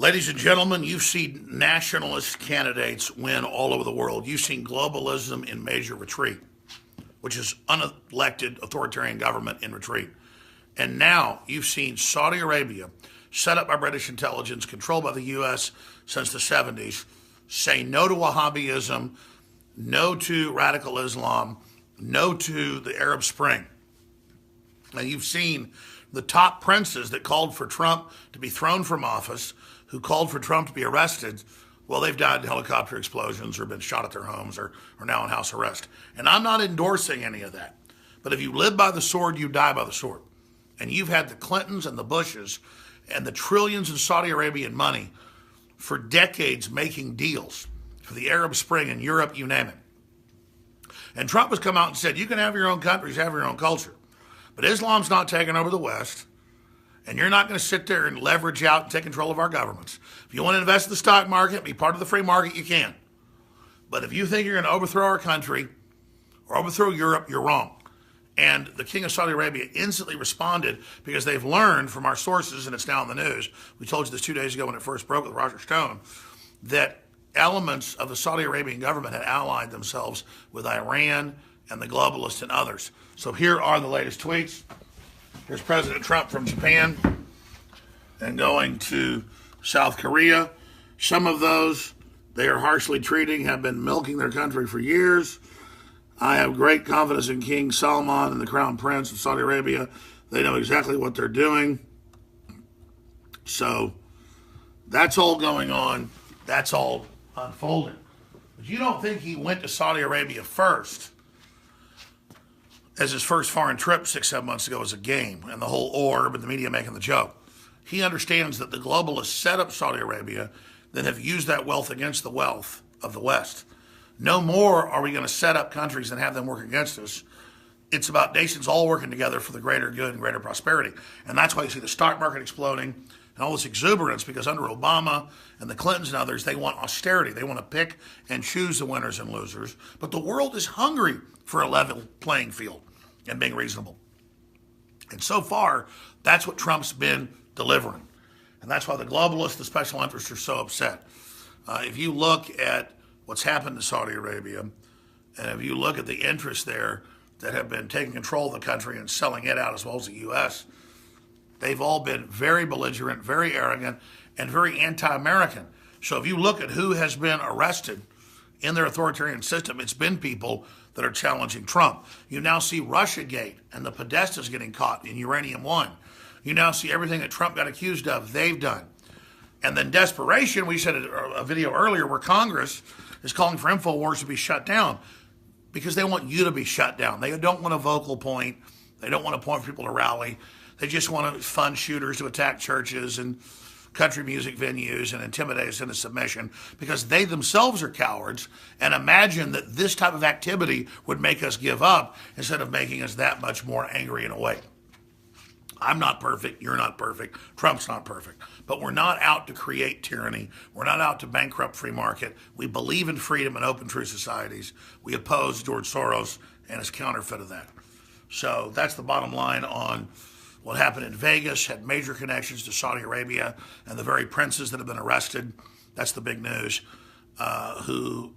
Ladies and gentlemen, you've seen nationalist candidates win all over the world. You've seen globalism in major retreat, which is unelected authoritarian government in retreat. And now you've seen Saudi Arabia, set up by British intelligence, controlled by the U.S. since the 70s, say no to Wahhabism, no to radical Islam, no to the Arab Spring. And you've seen the top princes that called for Trump to be thrown from office, who called for Trump to be arrested, well, they've died in helicopter explosions or been shot at their homes or are now in house arrest. And I'm not endorsing any of that. But if you live by the sword, you die by the sword. And you've had the Clintons and the Bushes and the trillions in Saudi Arabian money for decades making deals for the Arab Spring in Europe, you name it. And Trump has come out and said, you can have your own countries, have your own culture. But Islam's not taking over the West. And you're not going to sit there and leverage out and take control of our governments. If you want to invest in the stock market, be part of the free market, you can. But if you think you're going to overthrow our country or overthrow Europe, you're wrong. And the King of Saudi Arabia instantly responded because they've learned from our sources, and it's now in the news. We told you this 2 days ago when it first broke with Roger Stone, that elements of the Saudi Arabian government had allied themselves with Iran and the globalists and others. So here are the latest tweets. Here's President Trump from Japan and going to South Korea. Some of those they are harshly treating have been milking their country for years. I have great confidence in King Salman and the Crown Prince of Saudi Arabia. They know exactly what they're doing. So that's all going on. That's all unfolding. But you don't think he went to Saudi Arabia first as his first foreign trip 6-7 months ago was a game, and the whole orb and the media making the joke. He understands that the globalists set up Saudi Arabia, then have used that wealth against the wealth of the West. No more are we going to set up countries and have them work against us. It's about nations all working together for the greater good and greater prosperity. And that's why you see the stock market exploding and all this exuberance, because under Obama and the Clintons and others, they want austerity. They want to pick and choose the winners and losers. But the world is hungry for a level playing field and being reasonable. And so far, that's what Trump's been delivering. And that's why the globalists, the special interests, are so upset. If you look at what's happened to Saudi Arabia, and if you look at the interests there that have been taking control of the country and selling it out as well as the U.S., they've all been very belligerent, very arrogant, and very anti-American. So if you look at who has been arrested in their authoritarian system, it's been people that are challenging Trump. You now see Russiagate and the Podestas getting caught in Uranium One. You now see everything that Trump got accused of, they've done. And then desperation, we said a video earlier where Congress is calling for InfoWars to be shut down because they want you to be shut down. They don't want a vocal point. They don't want to point for people to rally. They just want to fund shooters to attack churches and country music venues and intimidate us into submission because they themselves are cowards and imagine that this type of activity would make us give up instead of making us that much more angry and awake. I'm not perfect. You're not perfect. Trump's not perfect. But we're not out to create tyranny. We're not out to bankrupt free market. We believe in freedom and open, true societies. We oppose George Soros and his counterfeit of that. So that's the bottom line on what happened in Vegas, had major connections to Saudi Arabia and the very princes that have been arrested. That's the big news, who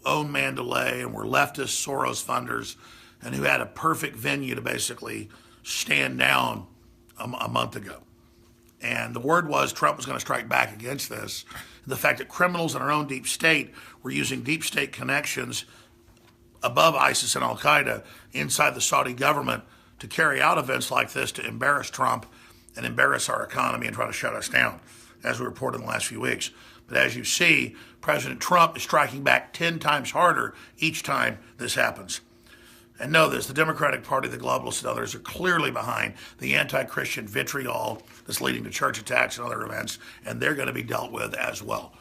own Mandalay and were leftist Soros funders and who had a perfect venue to basically stand down a month ago. And the word was Trump was going to strike back against this. The fact that criminals in our own deep state were using deep state connections above ISIS and Al-Qaeda inside the Saudi government to carry out events like this to embarrass Trump and embarrass our economy and try to shut us down, as we reported in the last few weeks. But as you see, President Trump is striking back 10 times harder each time this happens. And know this, the Democratic Party, the globalists, and others are clearly behind the anti-Christian vitriol that's leading to church attacks and other events, and they're going to be dealt with as well.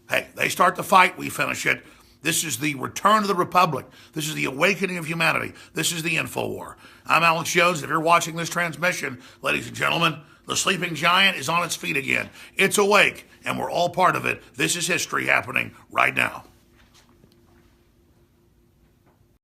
Hey, they start the fight, we finish it. This is the return of the Republic. This is the awakening of humanity. This is the InfoWar. I'm Alex Jones. If you're watching this transmission, ladies and gentlemen, the sleeping giant is on its feet again. It's awake, and we're all part of it. This is history happening right now.